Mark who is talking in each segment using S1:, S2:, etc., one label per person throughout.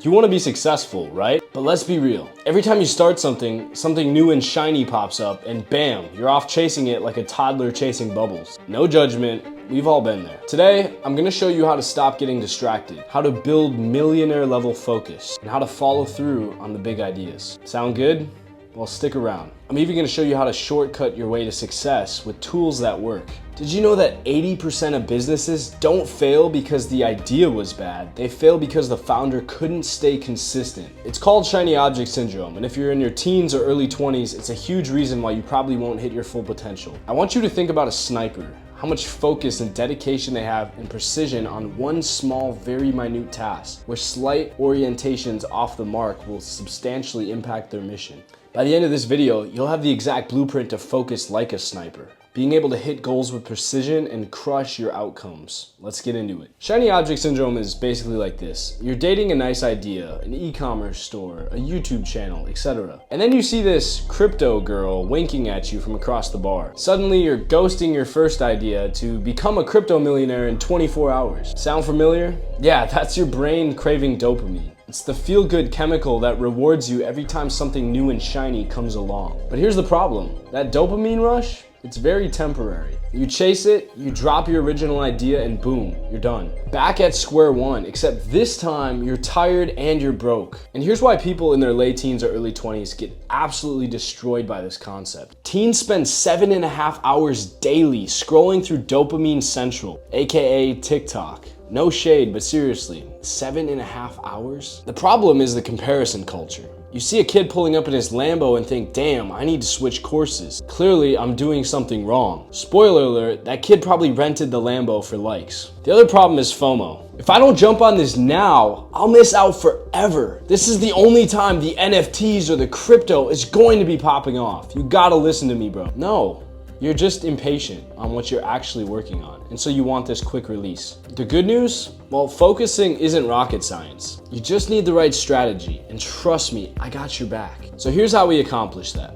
S1: You want to be successful, right? But let's be real. Every time you start something new and shiny pops up and bam, you're off chasing it like a toddler chasing bubbles. No judgment, we've all been there. Today, I'm gonna show you how to stop getting distracted, how to build millionaire level focus, and how to follow through on the big ideas. Sound good? Well, stick around. I'm even gonna show you how to shortcut your way to success with tools that work. Did you know that 80% of businesses don't fail because the idea was bad? They fail because the founder couldn't stay consistent. It's called shiny object syndrome, and if you're in your teens or early 20s, it's a huge reason why you probably won't hit your full potential. I want you to think about a sniper. How much focus and dedication they have and precision on one small, very minute task, where slight orientations off the mark will substantially impact their mission. By the end of this video, you'll have the exact blueprint to focus like a sniper, being able to hit goals with precision and crush your outcomes. Let's get into it. Shiny object syndrome is basically like this. You're dating a nice idea, an e-commerce store, a YouTube channel, etc. And then you see this crypto girl winking at you from across the bar. Suddenly you're ghosting your first idea to become a crypto millionaire in 24 hours. Sound familiar? Yeah, that's your brain craving dopamine. It's the feel-good chemical that rewards you every time something new and shiny comes along. But here's the problem. That dopamine rush, it's very temporary. You chase it, you drop your original idea, and boom, you're done. Back at square one, except this time you're tired and you're broke. And here's why people in their late teens or early 20s get absolutely destroyed by this concept. Teens spend 7.5 hours daily scrolling through dopamine central, aka TikTok. No shade, but seriously, 7.5 hours? The problem is the comparison culture. You see a kid pulling up in his Lambo and think, damn, I need to switch courses. Clearly, I'm doing something wrong. Spoiler alert, that kid probably rented the Lambo for likes. The other problem is FOMO. If I don't jump on this now, I'll miss out forever. This is the only time the NFTs or the crypto is going to be popping off. You gotta listen to me, bro. No. You're just impatient on what you're actually working on, and so you want this quick release. The good news? Well, focusing isn't rocket science. You just need the right strategy, and trust me, I got your back. So here's how we accomplish that.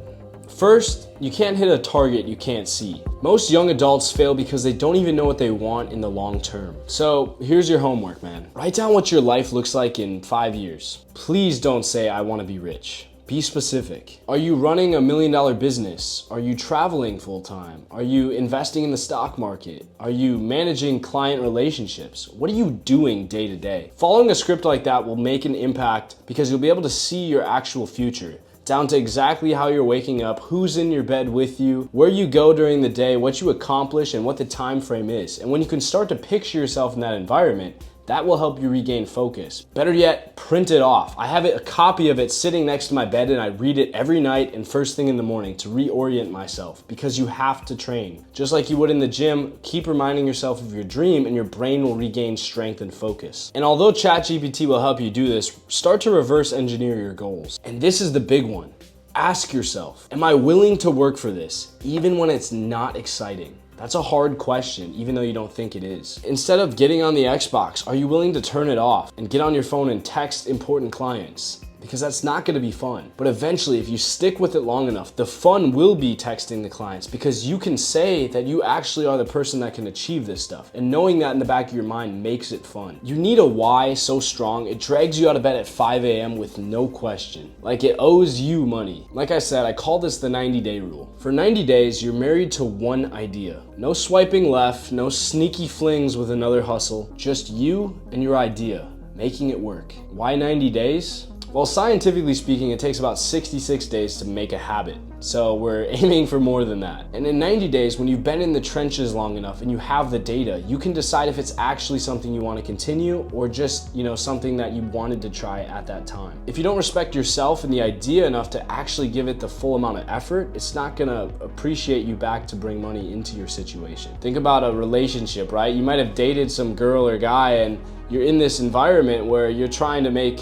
S1: First, you can't hit a target you can't see. Most young adults fail because they don't even know what they want in the long term. So here's your homework, man. Write down what your life looks like in 5 years. Please don't say, I want to be rich. Be specific. Are you running $1 million business? Are you traveling full-time? Are you investing in the stock market? Are you managing client relationships? What are you doing day to day? Following a script like that will make an impact because you'll be able to see your actual future, down to exactly how you're waking up, who's in your bed with you, where you go during the day, what you accomplish, and what the time frame is. And when you can start to picture yourself in that environment, that will help you regain focus. Better yet, print it off. I have a copy of it sitting next to my bed and I read it every night and first thing in the morning to reorient myself, because you have to train. Just like you would in the gym, keep reminding yourself of your dream and your brain will regain strength and focus. And although ChatGPT will help you do this, start to reverse engineer your goals. And this is the big one. Ask yourself, am I willing to work for this, even when it's not exciting? That's a hard question, even though you don't think it is. Instead of getting on the Xbox, are you willing to turn it off and get on your phone and text important clients? Because that's not gonna be fun. But eventually, if you stick with it long enough, the fun will be texting the clients, because you can say that you actually are the person that can achieve this stuff. And knowing that in the back of your mind makes it fun. You need a why so strong, it drags you out of bed at 5 a.m. with no question. Like it owes you money. Like I said, I call this the 90-day rule. For 90 days, you're married to one idea. No swiping left, no sneaky flings with another hustle. Just you and your idea, making it work. Why 90 days? Well, scientifically speaking, it takes about 66 days to make a habit. So we're aiming for more than that. And in 90 days, when you've been in the trenches long enough and you have the data, you can decide if it's actually something you want to continue or just, something that you wanted to try at that time. If you don't respect yourself and the idea enough to actually give it the full amount of effort, it's not gonna appreciate you back to bring money into your situation. Think about a relationship, right? You might have dated some girl or guy and you're in this environment where you're trying to make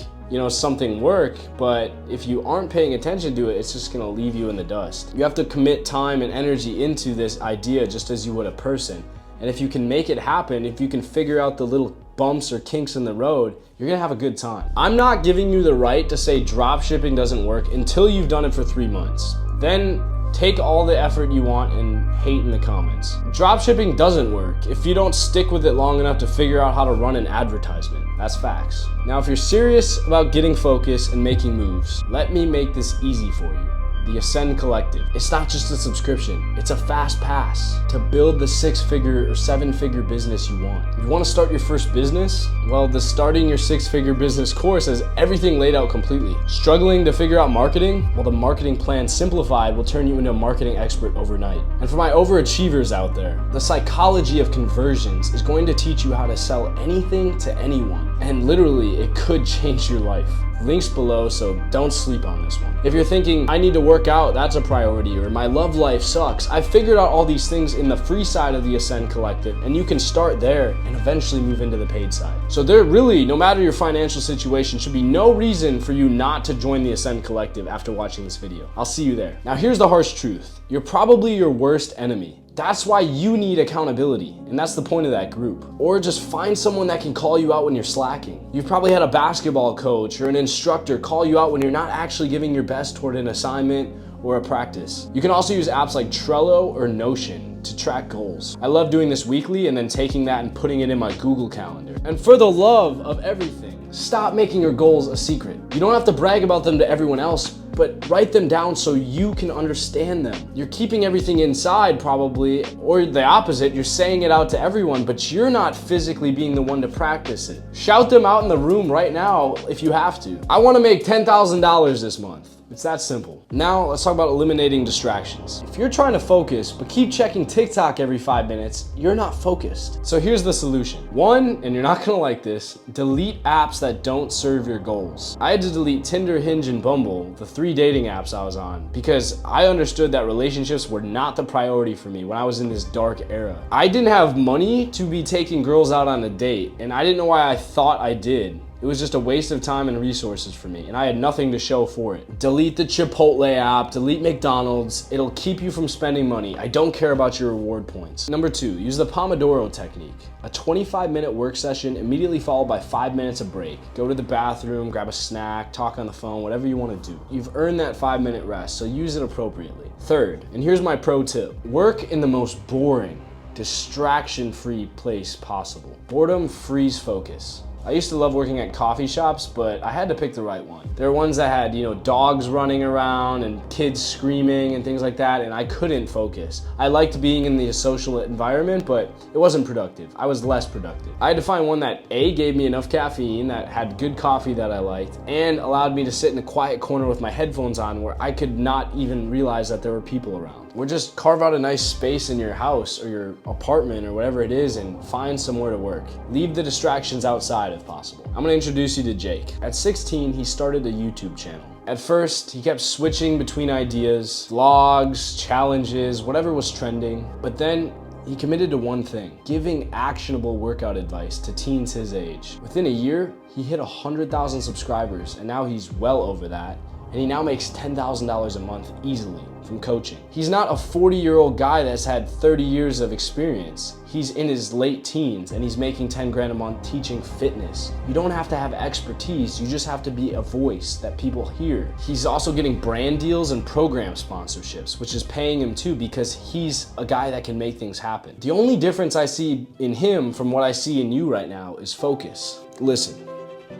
S1: something work, but if you aren't paying attention to it, it's just gonna leave you in the dust. You have to commit time and energy into this idea just as you would a person. And if you can make it happen, if you can figure out the little bumps or kinks in the road, you're gonna have a good time. I'm not giving you the right to say drop shipping doesn't work until you've done it for 3 months. Then Take all the effort you want and hate in the comments. Dropshipping doesn't work if you don't stick with it long enough to figure out how to run an advertisement. That's facts. Now, if you're serious about getting focused and making moves, let me make this easy for you. The Ascend Collective. It's not just a subscription, it's a fast pass to build the 6-figure or 7-figure business you want. If you want to start your first business, well, the Starting Your 6-Figure Business course has everything laid out completely. Struggling to figure out marketing? Well, the Marketing Plan Simplified will turn you into a marketing expert overnight. And for my overachievers out there, the Psychology of Conversions is going to teach you how to sell anything to anyone. And literally, it could change your life. Links below, so don't sleep on this one. If you're thinking, I need to work out, that's a priority, or my love life sucks, I've figured out all these things in the free side of the Ascend Collective, and you can start there and eventually move into the paid side. So there really, no matter your financial situation, should be no reason for you not to join the Ascend Collective after watching this video. I'll see you there. Now here's the harsh truth. You're probably your worst enemy. That's why you need accountability, and that's the point of that group. Or just find someone that can call you out when you're slacking. You've probably had a basketball coach or an instructor call you out when you're not actually giving your best toward an assignment or a practice. You can also use apps like Trello or Notion to track goals. I love doing this weekly and then taking that and putting it in my Google Calendar. And for the love of everything, stop making your goals a secret. You don't have to brag about them to everyone else, but write them down so you can understand them. You're keeping everything inside probably, or the opposite, you're saying it out to everyone, but you're not physically being the one to practice it. Shout them out in the room right now if you have to. I want to make $10,000 this month. It's that simple. Now let's talk about eliminating distractions. If you're trying to focus but keep checking TikTok every 5 minutes, you're not focused. So here's the solution. One, and you're not gonna like this, delete apps that don't serve your goals. I had to delete Tinder, Hinge, and Bumble, the 3 dating apps I was on, because I understood that relationships were not the priority for me when I was in this dark era. I didn't have money to be taking girls out on a date, and I didn't know why I thought I did. It was just a waste of time and resources for me, and I had nothing to show for it. Delete the Chipotle app, delete McDonald's. It'll keep you from spending money. I don't care about your reward points. Number 2, use the Pomodoro technique. A 25-minute work session immediately followed by 5 minutes of break. Go to the bathroom, grab a snack, talk on the phone, whatever you want to do. You've earned that 5-minute rest, so use it appropriately. Third, and here's my pro tip, work in the most boring, distraction-free place possible. Boredom frees focus. I used to love working at coffee shops, but I had to pick the right one. There were ones that had, dogs running around and kids screaming and things like that, and I couldn't focus. I liked being in the social environment, but it wasn't productive. I was less productive. I had to find one that A, gave me enough caffeine, that had good coffee that I liked, and allowed me to sit in a quiet corner with my headphones on where I could not even realize that there were people around. Or just carve out a nice space in your house or your apartment or whatever it is and find somewhere to work. Leave the distractions outside if possible. I'm gonna introduce you to Jake. At 16, he started a YouTube channel. At first, he kept switching between ideas, vlogs, challenges, whatever was trending, but then he committed to one thing, giving actionable workout advice to teens his age. Within a year, he hit 100,000 subscribers, and now he's well over that, and he now makes $10,000 a month easily from coaching. He's not a 40-year-old guy that's had 30 years of experience. He's in his late teens and he's making 10 grand a month teaching fitness. You don't have to have expertise, you just have to be a voice that people hear. He's also getting brand deals and program sponsorships, which is paying him too because he's a guy that can make things happen. The only difference I see in him from what I see in you right now is focus. Listen.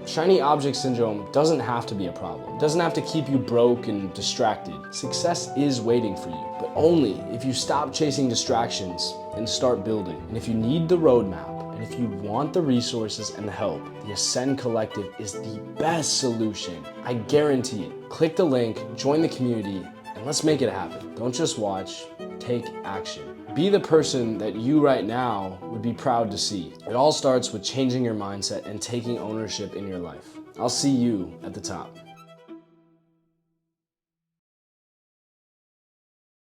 S1: Shiny object syndrome doesn't have to be a problem. It doesn't have to keep you broke and distracted. Success is waiting for you, but only if you stop chasing distractions and start building. And if you need the roadmap, and if you want the resources and the help, the Ascend Collective is the best solution. I guarantee it. Click the link, join the community, and let's make it happen. Don't just watch, take action. Be the person that you right now would be proud to see. It all starts with changing your mindset and taking ownership in your life. I'll see you at the top.